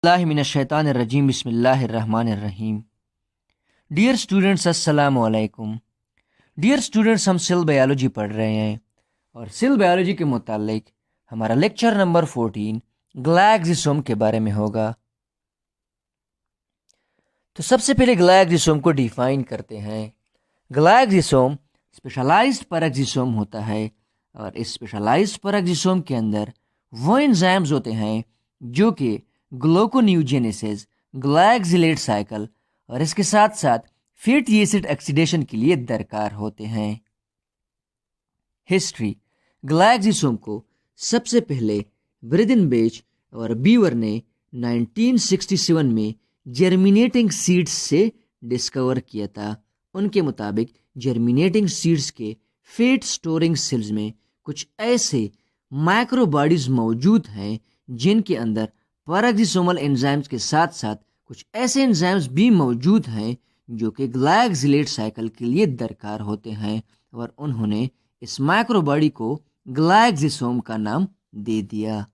मिनश्शैतानिर्रजीम बिस्मिल्लाहिर्रहमानिर्रहीम। Dear students अस्सलामु अलैकुम। डियर स्टूडेंट्स, हम सेल बायोलॉजी पढ़ रहे हैं और सेल बायोलॉजी के मुतालिक हमारा लेक्चर नंबर 14 ग्लाइक्सोसोम के बारे में होगा। तो सबसे पहले ग्लाइक्सोसोम को डिफाइन करते हैं। ग्लाइक्सोसोम स्पेशलाइज्ड पैराक्सिसोम होता है और इस स्पेशलाइज्ड पैराक्सिसोम के अंदर वो एंजाइम्स होते हैं जो कि ग्लूकोन्यूजेनेसिस, ग्लाइक्सिलेट साइकिल और इसके साथ साथ फैटी एसिड ऑक्सीडेशन के लिए दरकार होते हैं। हिस्ट्री। ग्लाइक्सोसोम को सबसे पहले ब्रिदनबेच और बीवर ने 1967 में जर्मिनेटिंग सीड्स से डिस्कवर किया था। उनके मुताबिक जर्मिनेटिंग सीड्स के फैट स्टोरिंग सेल्स में कुछ ऐसे माइक्रोबॉडीज मौजूद हैं जिनके अंदर पैराक्सिसोमल एंजाइम्स के साथ साथ कुछ ऐसे एंजाइम्स भी मौजूद हैं जो कि ग्लाइक्सिलेट साइकिल के लिए दरकार होते हैं और उन्होंने इस माइक्रोबॉडी को ग्लाइक्सोसोम का नाम दे दिया।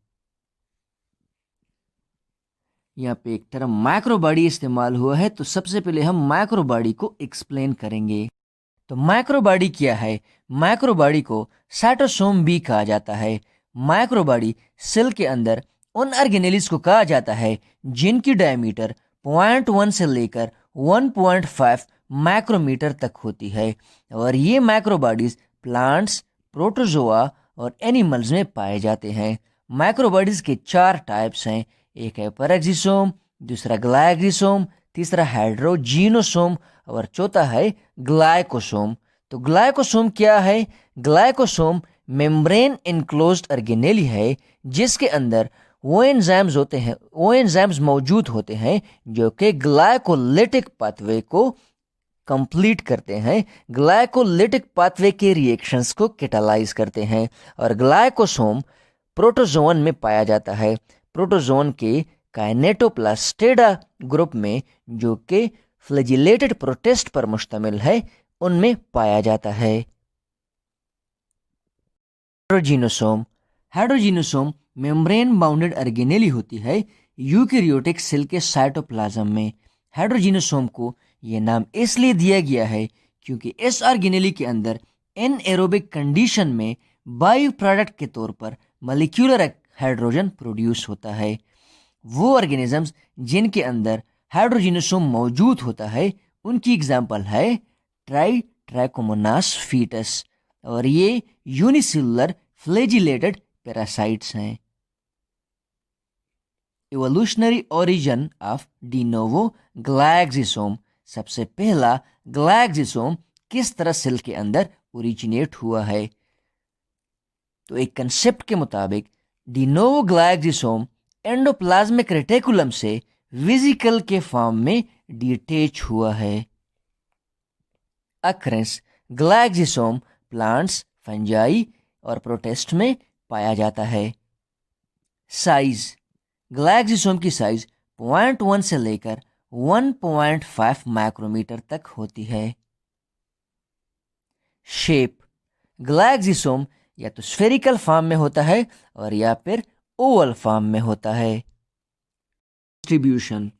यहाँ पे एक टर्म माइक्रोबॉडी इस्तेमाल हुआ है, तो सबसे पहले हम माइक्रोबॉडी को एक्सप्लेन करेंगे। तो माइक्रोबॉडी क्या है? माइक्रोबॉडी को साइटोसोम भी कहा जाता है। माइक्रोबॉडी सेल के अंदर उन ऑर्गेनेल्स को कहा जाता है जिनकी डायमीटर 0.1 से लेकर 1.5 माइक्रोमीटर तक होती है और ये माइक्रोबॉडीज प्लांट्स, प्रोटोजोआ और एनिमल्स में पाए जाते हैं। माइक्रोबॉडीज के 4 टाइप्स हैं। एक है पैराक्सिसोम, दूसरा ग्लाइक्सोम, तीसरा हाइड्रोजीनोसोम और चौथा है ग्लाइकोसोम। तो ग्लाइकोसोम क्या है? ग्लाइकोसोम मेम्ब्रेन इनक्लोज्ड ऑर्गेनेली है जिसके अंदर वो एंजाइम्स मौजूद होते हैं जो कि ग्लाइकोलिटिक पाथवे को कंप्लीट करते हैं, ग्लाइकोलिटिक पाथवे के रिएक्शंस को कैटालाइज करते हैं। और ग्लाइकोसोम प्रोटोजोन में पाया जाता है। प्रोटोजोन के काइनेटोप्लास्टिडा ग्रुप में, जो कि फ्लैजिलेटेड प्रोटिस्ट पर मुश्तमिल है, उनमें पाया जाता है। हाइड्रोजीनोसोम मेम्ब्रेन बाउंडेड ऑर्गेनेली होती है यूकैरियोटिक सेल के साइटोप्लाज्म में। हाइड्रोजीनोसोम को यह नाम इसलिए दिया गया है क्योंकि इस ऑर्गेनेली के अंदर एनएरोबिक कंडीशन में बायो प्रोडक्ट के तौर पर मॉलिक्यूलर हाइड्रोजन प्रोड्यूस होता है। वो ऑर्गेनिजम्स जिनके अंदर हाइड्रोजीनोसोम मौजूद होता है उनकी एग्जाम्पल है ट्राइकोमोनास फीटस और ये यूनिसेलुलर फ्लैजिलेटेड पैरासाइट्स हैं। Evolutionary origin of de novo glyoxysome. सबसे पहला ग्लाइक्सोसोम किस तरह सेल के अंदर ओरिजिनेट हुआ है? तो एक कंसेप्ट के मुताबिक डी नोवो ग्लाइक्सोसोम एंडोप्लाज्मिक रेटिकुलम से वेसिकल के फॉर्म में डिटैच हुआ है। अक्रेंस। ग्लाइक्सोसोम प्लांट्स, फंजाई और प्रोटिस्ट में पाया जाता है। साइज। ग्लाइक्सोसोम की साइज 0.1 से लेकर 1.5 माइक्रोमीटर तक होती है। शेप। ग्लाइक्सोसोम या तो स्फेरिकल फॉर्म में होता है और या फिर ओवल फॉर्म में होता है। डिस्ट्रीब्यूशन।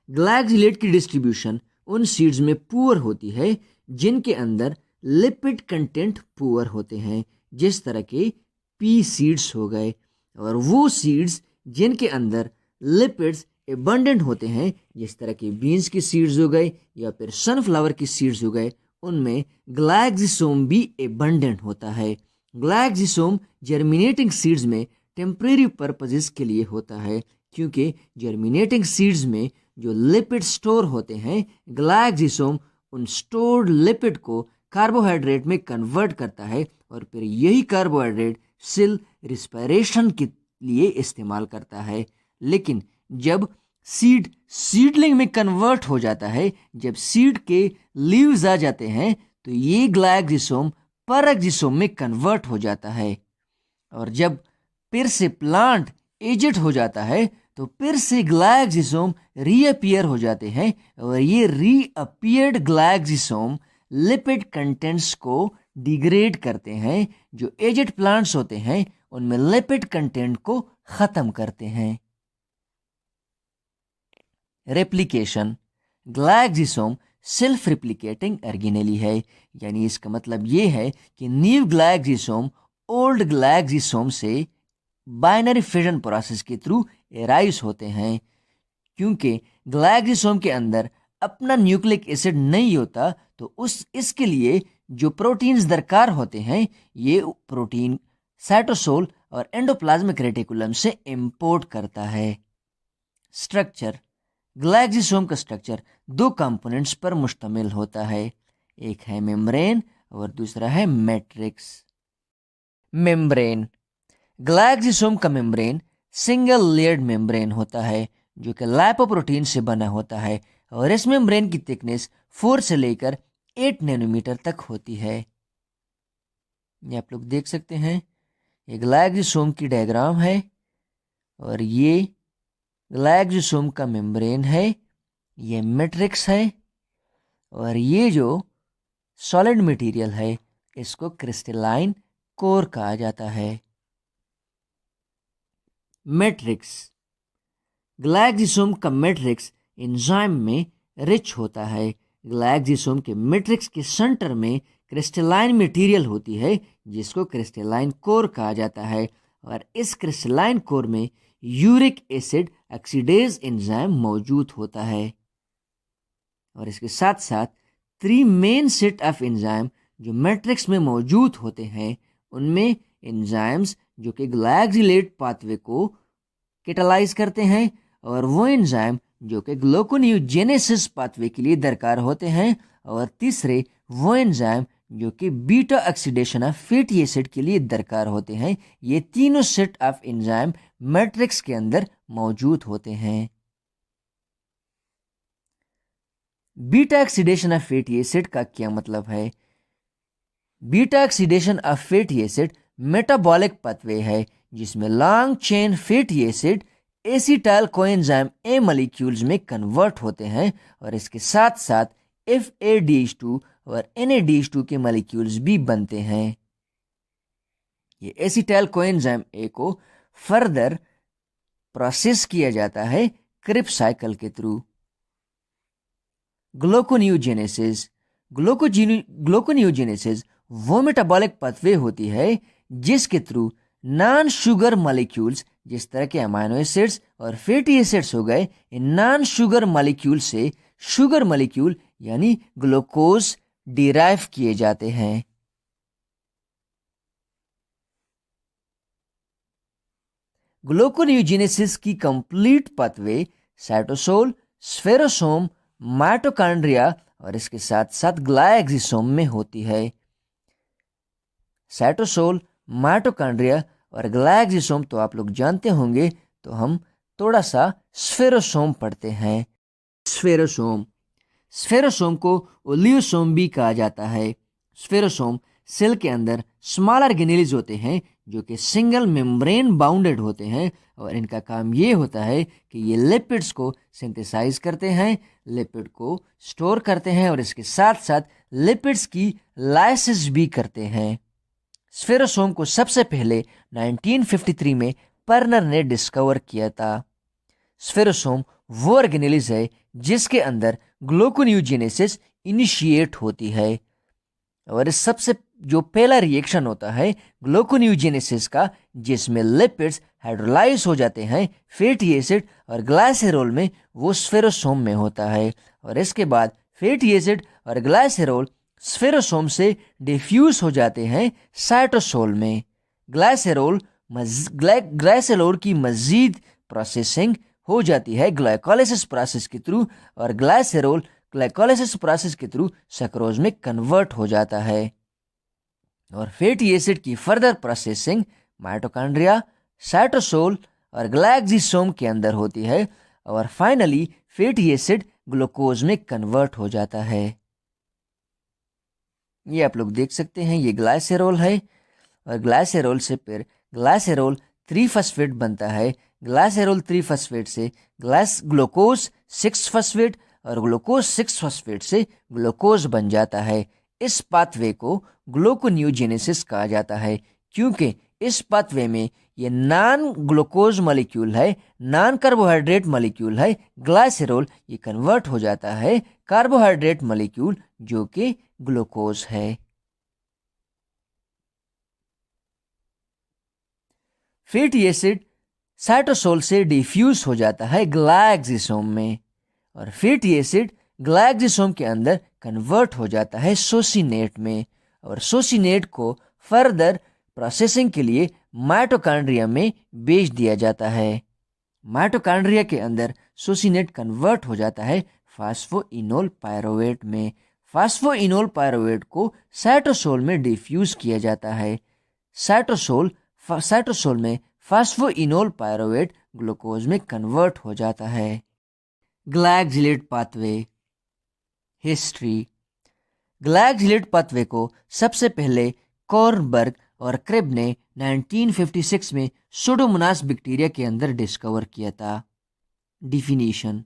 ग्लाइक्सिलेट की डिस्ट्रीब्यूशन उन सीड्स में पुअर होती है जिनके अंदर लिपिड कंटेंट पुअर होते हैं, जिस तरह के पी सीड्स हो गए, और वो सीड्स जिनके अंदर लिपिड्स एबंडेंट होते हैं जिस तरह के बीन्स की सीड्स हो गए या फिर सनफ्लावर की सीड्स हो गए, उनमें ग्लाइक्सोसोम भी एबंडेंट होता है। ग्लाइक्सोसोम जर्मिनेटिंग सीड्स में टेम्परेरी पर्पसेस के लिए होता है क्योंकि जर्मिनेटिंग सीड्स में जो लिपिड स्टोर होते हैं, ग्लाइक्सोसोम उन स्टोर्ड लिपिड को कार्बोहाइड्रेट में कन्वर्ट करता है और फिर यही कार्बोहाइड्रेट सेल रिस्पिरेशन के लिए इस्तेमाल करता है। लेकिन जब सीडलिंग में कन्वर्ट हो जाता है, जब सीड के लीव्स आ जाते हैं, तो ये ग्लाइक्सोसोम पैराक्सिसोम में कन्वर्ट हो जाता है और जब फिर से प्लांट एजेड हो जाता है तो फिर से ग्लाइक्सोसोम रीअपियर हो जाते हैं और ये रीअपियर्ड ग्लाइक्सोसोम लिपिड कंटेंट्स को डिग्रेड करते हैं। जो एजेड प्लांट्स होते हैं उनमें लिपिड कंटेंट को ख़त्म करते हैं। रेप्लिकेशन, ग्लाइक्सिसोम सेल्फ रिप्लिकेटिंग ऑर्गेनेली है, यानी इसका मतलब ये है कि न्यू ग्लाइक्सिसोम ओल्ड ग्लाइक्सिसोम से बाइनरी फिजन प्रोसेस के थ्रू एराइज होते हैं। क्योंकि ग्लाइक्सिसोम के अंदर अपना न्यूक्लिक एसिड नहीं होता, तो इसके लिए जो प्रोटीन्स दरकार होते हैं, ये प्रोटीन साइटोसोल और एंडोप्लाज्मिक रेटिकुलम से इंपोर्ट करता है। स्ट्रक्चर, ग्लाइक्सिसोम का स्ट्रक्चर दो कंपोनेंट्स पर मुश्तमिल होता है, एक है मेम्ब्रेन और दूसरा है मैट्रिक्स। मेम्ब्रेन, ग्लाइक्सिसोम का मेम्ब्रेन सिंगल लेयर्ड मेम्ब्रेन होता है जो कि लाइपोप्रोटीन से बना होता है, और इस मेम्ब्रेन की थिकनेस 4 से लेकर 8 नैनोमीटर तक होती है। ये आप लोग देख सकते हैं, ये ग्लाइक्सिसोम की डायग्राम है और ये ग्लाइक्सिसोम का मेम्ब्रेन है, ये मैट्रिक्स है, और ये जो सॉलिड मटेरियल है इसको क्रिस्टलाइन कोर कहा जाता है। मैट्रिक्स, ग्लाइक्सिसोम का मैट्रिक्स एंजाइम में रिच होता है। ग्लाइक्सिसोम के मैट्रिक्स के सेंटर में क्रिस्टलाइन मटेरियल होती है जिसको क्रिस्टलाइन कोर कहा जाता है, और इस क्रिस्टलाइन कोर में यूरिक एसिड ऑक्सीडेज एंजाइम मौजूद होता है। और इसके साथ साथ 3 मेन सेट ऑफ एंजाइम जो मैट्रिक्स में मौजूद होते हैं, उनमें एंजाइम्स जो कि ग्लाइक्सिलेट पाथवे को कैटालाइज करते हैं, और वो एंजाइम जो कि ग्लूकोनियोजेनेसिस पाथवे के लिए दरकार होते हैं, और तीसरे वो एंजाइम जो कि beta oxidation of fatty acid के लिए दरकार होते हैं। ये तीनों सेट ऑफ एंजाइम मैट्रिक्स के अंदर मौजूद होते हैं। Beta oxidation of fatty acid का क्या मतलब है? Beta oxidation of fatty acid metabolic pathway है जिसमें long chain fatty acid acetyl coenzyme A molecules में कन्वर्ट होते हैं, और इसके साथ साथ FADH2 और NADH2 के मॉलिक्यूल्स भी बनते हैं। ये एसिटाइल कोएंजाइम ए को फर्दर प्रोसेस किया जाता है क्रिब्स साइकिल के थ्रू। ग्लूकोनियोजेनेसिस, ग्लूकोनियोजेनेसिस वो मेटाबॉलिक पाथवे होती है जिसके थ्रू नॉन शुगर मॉलिक्यूल्स, जिस तरह के अमाइनो एसिड्स और फैटी एसिड्स हो गए, इन नॉन शुगर मॉलिक्यूल से शुगर मॉलिक्यूल यानी ग्लूकोज डिराइव किए जाते हैं। ग्लूकोनियोजेनेसिस की कंप्लीट पाथवे साइटोसोल, स्फेरोसोम, माइटोकॉन्ड्रिया और इसके साथ साथ ग्लाइक्सिसोम में होती है। साइटोसोल, माइटोकॉन्ड्रिया और ग्लाइक्सिसोम तो आप लोग जानते होंगे, तो हम थोड़ा सा स्फेरोसोम पढ़ते हैं। स्फेरोसोम, स्फेरोसोम को ओलियोसोम भी कहा जाता है। स्फेरोसोम सेल के अंदर स्मॉल ऑर्गेनेल्स होते हैं जो कि सिंगल मेम्ब्रेन बाउंडेड होते हैं, और इनका काम ये होता है कि ये लिपिड्स को सिंथेसाइज करते हैं, लिपिड को स्टोर करते हैं, और इसके साथ साथ लिपिड्स की लाइसिस भी करते हैं। स्फेरोसोम को सबसे पहले 1953 में पर्नर ने डिस्कवर किया था। स्फेरोसोम वो ऑर्गेनेल्स है जिसके अंदर ग्लूकोनियोजेनेसिस इनिशिएट होती है, और इस सबसे जो पहला रिएक्शन होता है ग्लूकोनियोजेनेसिस का, जिसमें लिपिड्स हाइड्रोलाइज हो जाते हैं फैटी एसिड और ग्लाइसेरोल में, वो स्फेरोसोम में होता है, और इसके बाद फैटी एसिड और ग्लाइसेरोल स्फेरोसोम से डिफ्यूज हो जाते हैं साइटोसोल में। ग्लाइसेरोल की मजीद प्रोसेसिंग हो जाती है ग्लाइकोलाइसिस प्रोसेस के थ्रू, और ग्लाइसेरोल ग्लाइकोलाइसिस प्रोसेस के थ्रू सक्रोज में कन्वर्ट हो जाता है, और फैटी एसिड की फर्दर प्रोसेसिंग माइटोकॉन्ड्रिया, साइटोसोल और ग्लाइक्सिसोम के अंदर होती है, और फाइनली फैटी एसिड ग्लूकोज में कन्वर्ट हो जाता है। ये आप लोग देख सकते हैं, ये ग्लाइसेरोल है, और ग्लाइसेरोल से फिर ग्लाइसेरोल 3 फॉस्फेट बनता है। ग्लाइसेरोल 3 फॉस्फेट से ग्लूकोज 6 फॉस्फेट, और ग्लूकोज 6 फॉस्फेट से ग्लूकोज बन जाता है। इस पाथवे को ग्लूकोनियोजेनेसिस कहा जाता है, क्योंकि इस पाथवे में ये नॉन ग्लूकोज मॉलिक्यूल है, नॉन कार्बोहाइड्रेट मॉलिक्यूल है। ग्लाइसेरोल ये कन्वर्ट हो जाता है कार्बोहाइड्रेट मॉलिक्यूल जो कि ग्लूकोज है। फैटी एसिड साइटोसोल से डिफ्यूज हो जाता है ग्लाइक्सोसोम में, और फैटी एसिड ग्लाइक्सोसोम के अंदर कन्वर्ट हो जाता है सोसिनेट में, और सोसिनेट को फर्दर प्रोसेसिंग के लिए माइटोकॉन्ड्रिया में भेज दिया जाता है। माइटोकॉन्ड्रिया के अंदर सोसिनेट कन्वर्ट हो जाता है फास्फोइनोल पायरुवेट में। फास्फोइनोल पायरुवेट को साइटोसोल में डिफ्यूज किया जाता है। साइटोसोल में फास्फोइनोल पायरुवेट ग्लूकोज में कन्वर्ट हो जाता है। ग्लाइकोजिलेट पाथवे हिस्ट्री। ग्लाइकोजिलेट पाथवे को सबसे पहले कॉर्नबर्ग और क्रेब ने 1956 में सुडोमोनास बैक्टीरिया के अंदर डिस्कवर किया था। डिफिनीशन: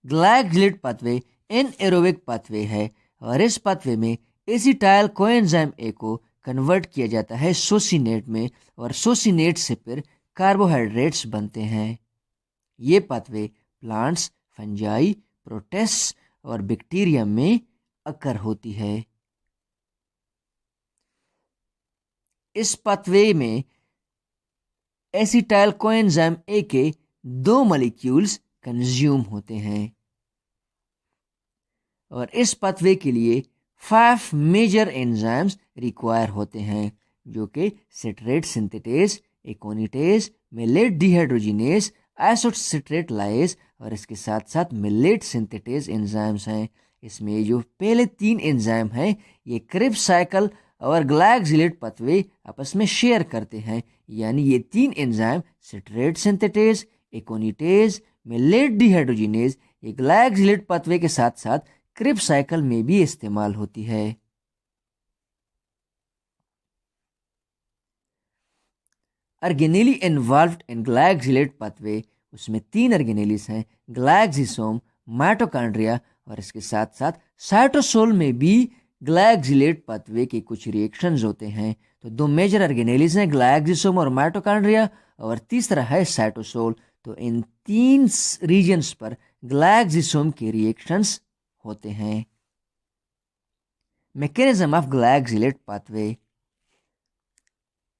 ग्लाइकोजिलेट पाथवे एनएरोबिक पाथवे है और इस पाथवे में एसिटाइल कोएंजाइम ए को कन्वर्ट किया जाता है सोसिनेट में, और सोसिनेट से फिर कार्बोहाइड्रेट्स बनते हैं। ये पाथवे प्लांट्स, फंजाई, प्रोटिस्ट और बैक्टीरिया में अकर होती है। इस पाथवे में एसिटाइल कोएंजाइम ए के 2 मॉलिक्यूल्स कंज्यूम होते हैं, और इस पाथवे के लिए 5 मेजर एंजाइम्स रिक्वायर होते हैं जो कि citrate synthetase, aconitase, malate dehydrogenase, isocitrate lies और इसके साथ साथ मिलेट सिंथेटेज एंजाइम्स हैं। इसमें जो पहले 3 एंजाइम हैं ये क्रेब्स साइकिल और ग्लाइकोजिलेट पाथवे आपस में शेयर करते हैं, यानी ये 3 enzyme citrate synthetase, aconitase, malate dehydrogenase ये ग्लाइकोजिलेट पाथवे के साथ साथ क्रेब्स साइकिल में भी इस्तेमाल होती है। अर्गेनेली इन्वॉल्व्ड इन ग्लाइकोजिलेट पाथवे, उसमें 3 अर्गेनेलीज हैं, ग्लाइक्सिसोम, माइटोकॉन्ड्रिया और इसके साथ साथ साइटोसोल में भी ग्लाइकोजिलेट पाथवे के कुछ रिएक्शंस होते हैं। तो 2 मेजर अर्गेनेलीज हैं, ग्लाइक्सिसोम और माइटोकॉन्ड्रिया, और तीसरा है साइटोसोल। तो इन 3 रीजन्स पर ग्लाइक्सिसोम के रिएक्शंस होते हैं। Mechanism of glyoxylate pathway.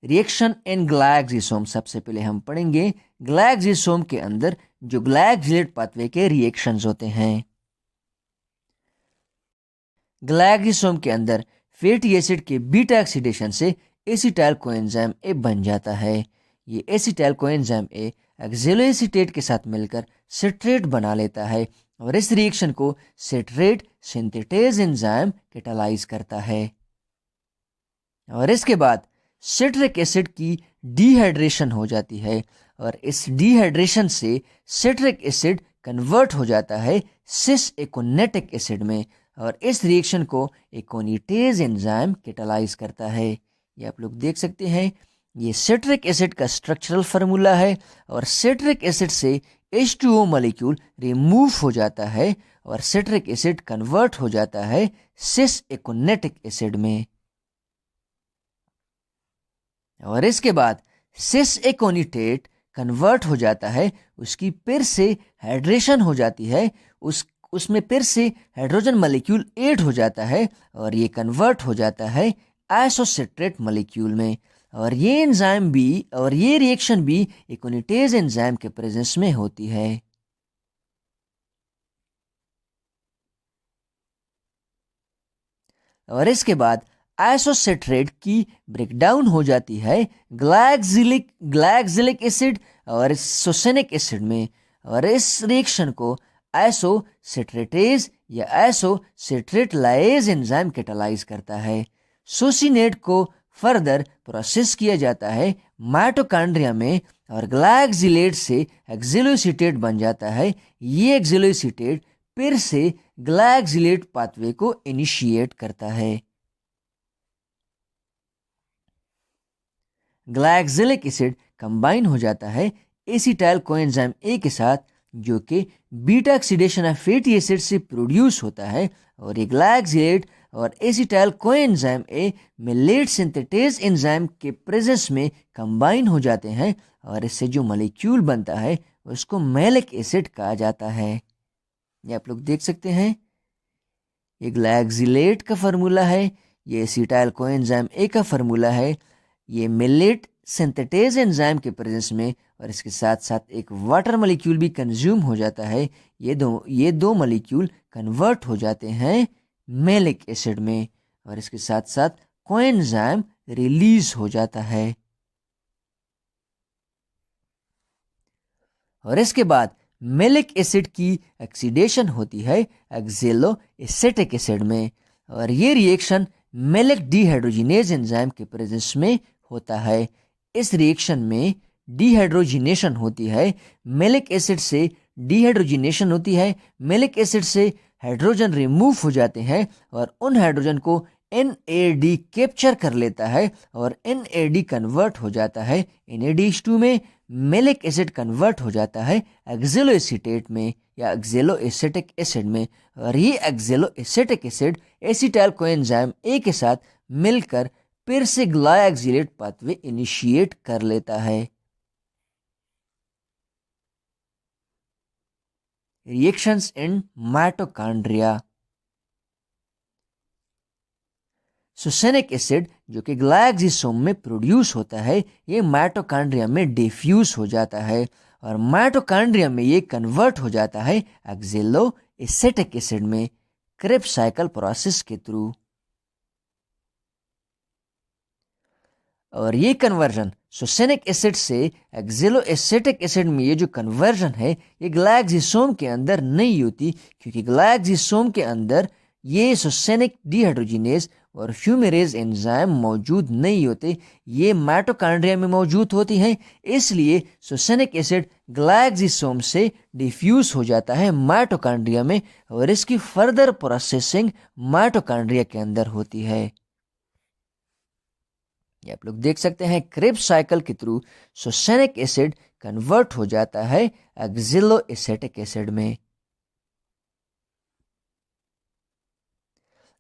Reaction in glyoxysome, सबसे पहले हम पढ़ेंगे ग्लाइक्सिसोम के अंदर जो ग्लाइकोजिलेट पाथवे के रिएक्शंस होते हैं। ग्लाइक्सिसोम के अंदर फैटी एसिड के बीटा ऑक्सीडेशन से एसिटाइल कोएंजाइम ए बन जाता है। ये एसिटाइल कोएंजाइम ए एक्सेलोएसीटेट के साथ मिलकर सिट्रेट बना लेता है, और इस रिएक्शन को सिट्रेट सिंथेटेज एंजाइम कैटालाइज करता है। और इसके बाद सिट्रिक एसिड की डिहाइड्रेशन हो जाती है, और इस डिहाइड्रेशन से सिट्रिक एसिड कन्वर्ट हो जाता है सिस एकोनेटिक एसिड में, और इस रिएक्शन को एकोनिटेज एंजाइम कैटालाइज करता है। ये आप लोग देख सकते हैं, ये सिट्रिक एसिड का स्ट्रक्चरल फार्मूला है, और सिट्रिक एसिड से H2O मॉलिक्यूल रिमूव हो जाता है और सिट्रिक एसिड कन्वर्ट हो जाता है सिस एकोनेटिक एसिड में, और इसके बाद सिस एकोनिटेट कन्वर्ट हो जाता है, उसकी फिर से हाइड्रेशन हो जाती है, उसमें फिर से हाइड्रोजन मॉलिक्यूल ऐड हो जाता है और ये कन्वर्ट हो जाता है आइसोसिट्रेट मॉलिक्यूल में, और ये एंजाइम भी और ये रिएक्शन भी एकोनिटेज एंजाइम के प्रेजेंस में होती है। और इसके बाद आइसोसिट्रेट की ब्रेकडाउन हो जाती है ग्लाइक्सिलिक एसिड और सोसेनिक एसिड में, और इस रिएक्शन को आइसोसिट्रेटेज या आइसोसिट्रेट लाइज एंजाइम कैटालाइज करता है। सोसिनेट को फर्दर प्रोसेस किया जाता है माइटोकॉन्ड्रिया में, और ग्लाइकोजिलेट से एक्सेलोएसीटेट बन जाता है। ये एक्सेलोएसीटेट फिर से ग्लाइकोजिलेट पाथवे को इनिशिएट करता है। ग्लाइकोजिलिक एसिड कंबाइन हो जाता है एसिटाइल कोएंजाइम ए के साथ, जो कि beta oxidation of fatty acid से प्रोड्यूस होता है, और ये ग्लाइकोजिलेट और acetyl coenzyme A millet synthetase enzyme के प्रेजेंस में कंबाइन हो जाते हैं और इससे जो मॉलिक्यूल बनता है उसको मैलिक एसिड कहा जाता है। ये आप लोग देख सकते हैं, ये ग्लाइक्सिलेट का फार्मूला है, ये एसिटाइल कोएंजाइम ए का फार्मूला है, ये मिलेट सिंथेटेज एंजाइम के प्रेजेंस में और इसके साथ साथ एक वाटर मॉलिक्यूल भी कंज्यूम हो जाता है। ये दो मॉलिक्यूल कन्वर्ट हो जाते हैं मैलिक एसिड में और इसके साथ साथ कोएंजाइम रिलीज हो जाता है। और इसके बाद मैलिक एसिड की ऑक्सीडेशन होती है ऑक्सैलो एसिटिक एसिड में और ये रिएक्शन मैलिक डिहाइड्रोजिनेज एंजाइम के प्रेजेंस में होता है। इस रिएक्शन में डिहाइड्रोजिनेशन होती है, मैलिक एसिड से डिहाइड्रोजिनेशन होती है, मैलिक एसिड से हाइड्रोजन रिमूव हो जाते हैं और उन हाइड्रोजन को NAD कैप्चर कर लेता है और NAD कन्वर्ट हो जाता है NADH2 में। मैलिक एसिड कन्वर्ट हो जाता है ऑक्सैलो एसीटेट में या ऑक्सैलो एसिटिक एसिड में और ये oxalo acetic acid acetyl coenzyme A के साथ मिलकर फिर से ग्लाइक्सिलेट पाथवे इनिशिएट कर लेता है। Reactions in mitochondria. Succinic acid जो कि ग्लाइक्सिसोम में प्रोड्यूस होता है, ये माइटोकॉन्ड्रिया में डिफ्यूज हो जाता है और माइटोकॉन्ड्रिया में ये कन्वर्ट हो जाता है ऑक्सैलो एसिटिक एसिड में क्रेब्स साइकिल प्रोसेस के थ्रू। और ये कन्वर्जन सुसेनिक एसिड से ऑक्सैलो एसिटिक एसिड में ये जो कन्वर्जन है ये ग्लाइक्सिसोम के अंदर नहीं होती, क्योंकि ग्लाइक्सिसोम के अंदर ये सुसेनिक डिहाइड्रोजिनेज और फ्यूमेरेज एंजाइम मौजूद नहीं होते, ये माइटोकॉन्ड्रिया में मौजूद होती हैं। इसलिए सुसेनिक एसिड ग्लाइक्सिसोम से डिफ्यूज हो जाता है माइटोकॉन्ड्रिया में और इसकी फर्दर प्रोसेसिंग माइटोकॉन्ड्रिया के अंदर होती है। ये आप लोग देख सकते हैं, क्रेब्स साइकिल के थ्रू सुसेनिक एसिड कन्वर्ट हो जाता है ऑक्सैलो एसिटिक एसिड में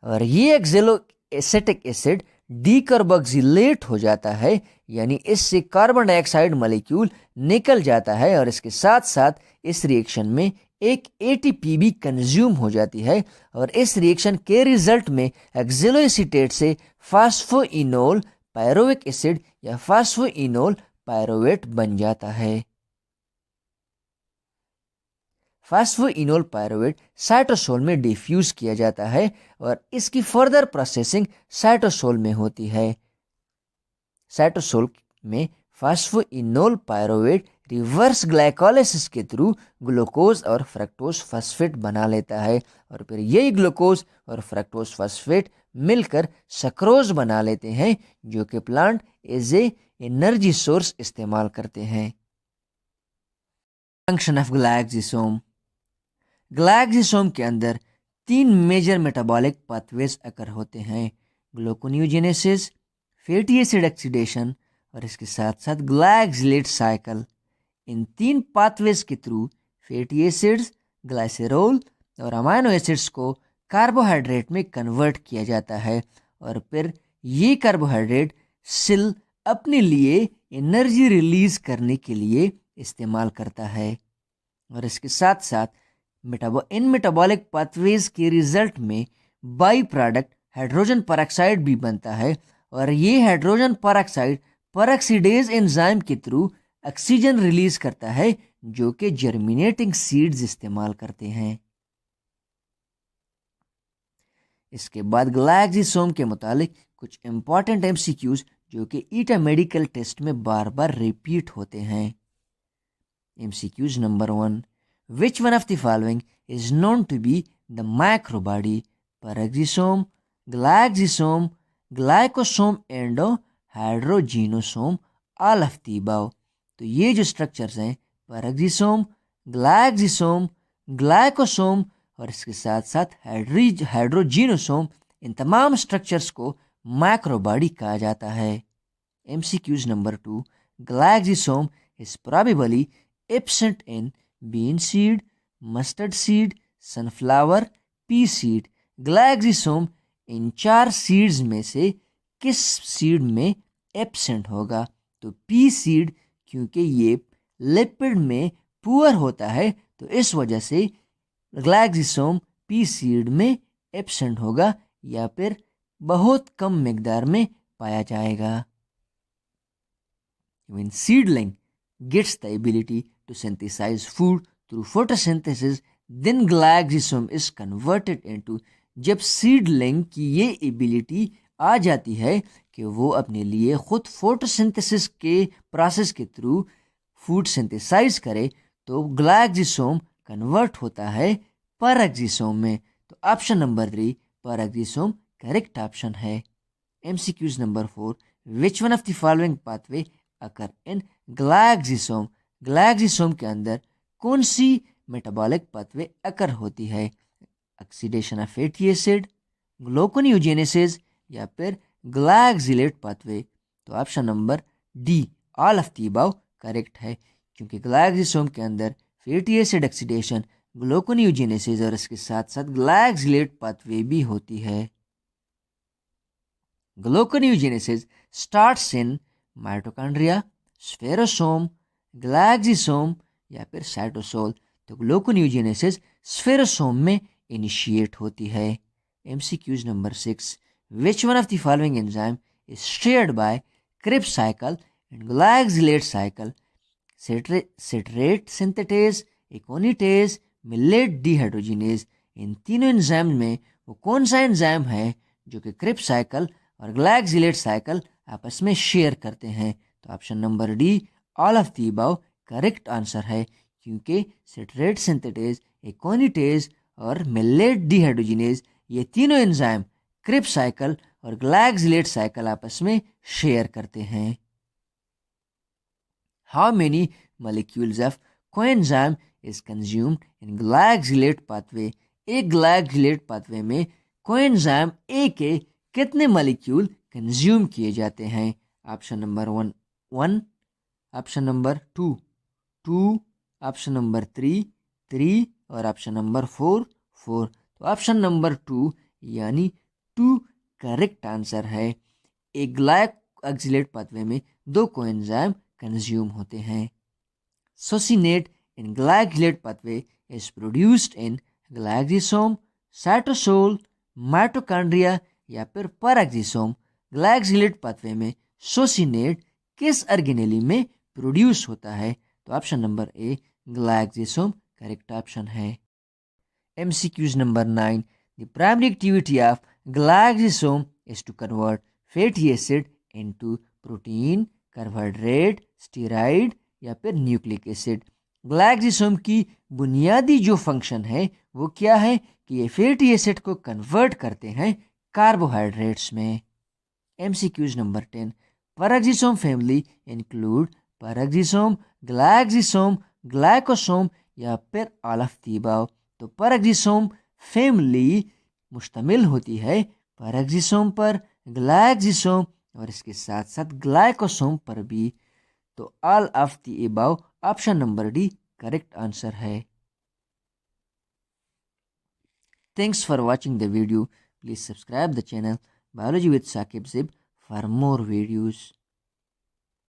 और ये ऑक्सैलो एसिटिक एसिड डीकार्बोक्सिलेट हो जाता है, यानी इससे कार्बन डाइऑक्साइड मॉलिक्यूल निकल जाता है और इसके साथ साथ इस रिएक्शन में एक ATP भी कंज्यूम हो जाती है और इस रिएक्शन के रिजल्ट में ऑक्सैलो एसीटेट से फास्फोइनोल पायरोविक एसिड या फास्फोइनोल पायरोवेट बन जाता है। फास्फोइनोल पायरोवेट साइटोसोल में डिफ्यूज किया जाता है और इसकी फर्दर प्रोसेसिंग साइटोसोल में होती है। साइटोसोल में फास्फोइनोल पायरोवेट रिवर्स ग्लाइकोलाइसिस के थ्रू ग्लूकोज और फ्रक्टोज फॉस्फेट बना लेता है और फिर यही ग्लूकोज और फ्रक्टोज फॉस्फेट मिलकर सक्रोज बना लेते हैं, जो कि plant as a energy source इस्तेमाल करते हैं। Function of ग्लाइक्सिसोम। ग्लाइक्सिसोम के अंदर 3 मेजर मेटाबॉलिक पाथवेज अकर होते हैं, ग्लूकोनियोजेनेसिस, फैटी एसिड ऑक्सीडेशन और इसके साथ साथ ग्लाइक्सिलेट साइकिल। इन 3 पाथवेज के थ्रू फैटी एसिड्स, ग्लाइसेरोल और अमाइनो एसिड्स को कार्बोहाइड्रेट में कन्वर्ट किया जाता है और फिर ये कार्बोहाइड्रेट सेल अपने लिए एनर्जी रिलीज करने के लिए इस्तेमाल करता है और इसके साथ साथ इन मेटाबॉलिक पाथवेज के रिजल्ट में बाई प्रोडक्ट हाइड्रोजन परऑक्साइड भी बनता है और ये हाइड्रोजन परऑक्साइड परऑक्सीडेज एंजाइम के थ्रू ऑक्सीजन रिलीज करता है, जो कि जर्मिनेटिंग सीड्स इस्तेमाल करते हैं। इसके बाद ग्लाइक्सिसोम के मुतालिक कुछ इंपॉर्टेंट MCQs जो कि ईटा मेडिकल टेस्ट में बार बार रिपीट होते हैं। MCQs number 1, which one of the following is known to be the microbody? Peroxisome, glyoxysome, glycosome and hydrogenosome, all of the above. तो ये जो स्ट्रक्चर्स हैं पैराक्सिसोम, ग्लाइक्सिसोम, ग्लाइकोसोम और इसके साथ साथ हाइड्रोजिनोसोम, इन तमाम स्ट्रक्चर्स को माइक्रोबॉडी कहा जाता है। MCQs number 2, glyoxysome is probably absent in bean seed, mustard seed, sunflower, pea seed. Glyoxysome in 4 seeds में से किस सीड में एब्सेंट होगा? तो पी सीड, क्योंकि ये लिपिड में पुअर होता है तो इस वजह से ग्लाइक्सोसोम पी सीड में एब्सेंट होगा या फिर बहुत कम मिकदार में पाया जाएगा। When seedling gets the ability to synthesize food through photosynthesis, then glycosome is converted into, जब सीडलिंग की ये एबिलिटी आ जाती है कि वो अपने लिए खुद फोटोसिंथेसिस के प्रोसेस के थ्रू फूड सिंथेसाइज करे तो ग्लाइक्सोम कन्वर्ट होता है पेरोक्सिसोम में। तो option number 3 peroxisome correct option है। MCQs number 4, which one of the following pathway occur in glyoxysome? Glyoxysome के अंदर कौन सी मेटाबॉलिक पाथवे अकर होती है? Oxidation of fatty acid, gluconeogenesis या फिर ग्लाइक्सिलेट पाथवे? तो option number D all of the above correct है, क्योंकि ग्लाइक्सोम के अंदर फैटी एसिड ऑक्सीडेशन, ग्लूकोनियोजेनेसिस और इसके साथ साथ ग्लाइक्सिलेट पाथवे भी होती है। ग्लूकोनियोजेनेसिस स्टार्ट्स इन माइटोकॉन्ड्रिया, स्फेरोसोम, ग्लाइक्सोम या फिर साइटोसोल? तो ग्लूकोनियोजेनेसिस स्फेरोसोम में इनिशिएट होती है। MCQs number 6, which one of the following enzyme is shared by Krebs cycle and glyoxylate cycle? Citrate synthetase, aconitase, malate dehydrogenase? इन तीनों एंजाइम में वो कौन सा एंजाइम है जो कि क्रिब्स साइकिल और ग्लाइक्सिलेट साइकिल आपस में शेयर करते हैं? तो option number D all of the above correct answer है, क्योंकि सिट्रेट सिंथेटेज, एकोनिटेज और मिलेट डिहाइड्रोजिनेज ये तीनों एंजाइम क्रिब्स साइकिल और ग्लाइक्सिलेट साइकिल आपस में शेयर करते हैं। How many molecules of coenzyme is consumed in glycolate pathway? एक ग्लाइकोलेट पाथवे में कोएंजाइम ए के कितने मॉलिक्यूल कंज्यूम किए जाते हैं? Option number 1, option number 2, option number 3 और ऑप्शन नंबर 4। तो ऑप्शन नंबर 2 यानी 2 करेक्ट आंसर है। एक ग्लाइकोलेट पाथवे में 2 कोएंजाइम कंज्यूम होते हैं। Succinate in glycolate pathway is produced in glycosome, cytosol, mitochondria या फिर पेरोक्सिसोम? ग्लाइकोलेट पाथवे में सुसिनेट किस ऑर्गेनेली में प्रोड्यूस होता है? तो option number A glycosome correct option है। MCQs number 9, the primary activity of glycosome is to convert fatty acid into protein, carbohydrate, steroid या फिर न्यूक्लिक एसिड? ग्लाइकोसोम की बुनियादी जो फंक्शन है वो क्या है कि ये फैटी एसिड को कन्वर्ट करते हैं कार्बोहाइड्रेट्स में। MCQs number 10, peroxisome family include peroxisome, glycosome, glycosome या फिर ऑल ऑफ द अबव? तो पेरोक्सिसोम फैमिली मुश्तमिल होती है पेरोक्सिसोम पर, ग्लाइकोसोम और इसके साथ साथ ग्लाइकोसोम पर भी। तो all of the above option number D correct answer है। Thanks for watching the video. Please subscribe the channel Biology with Saqib Zib for more videos.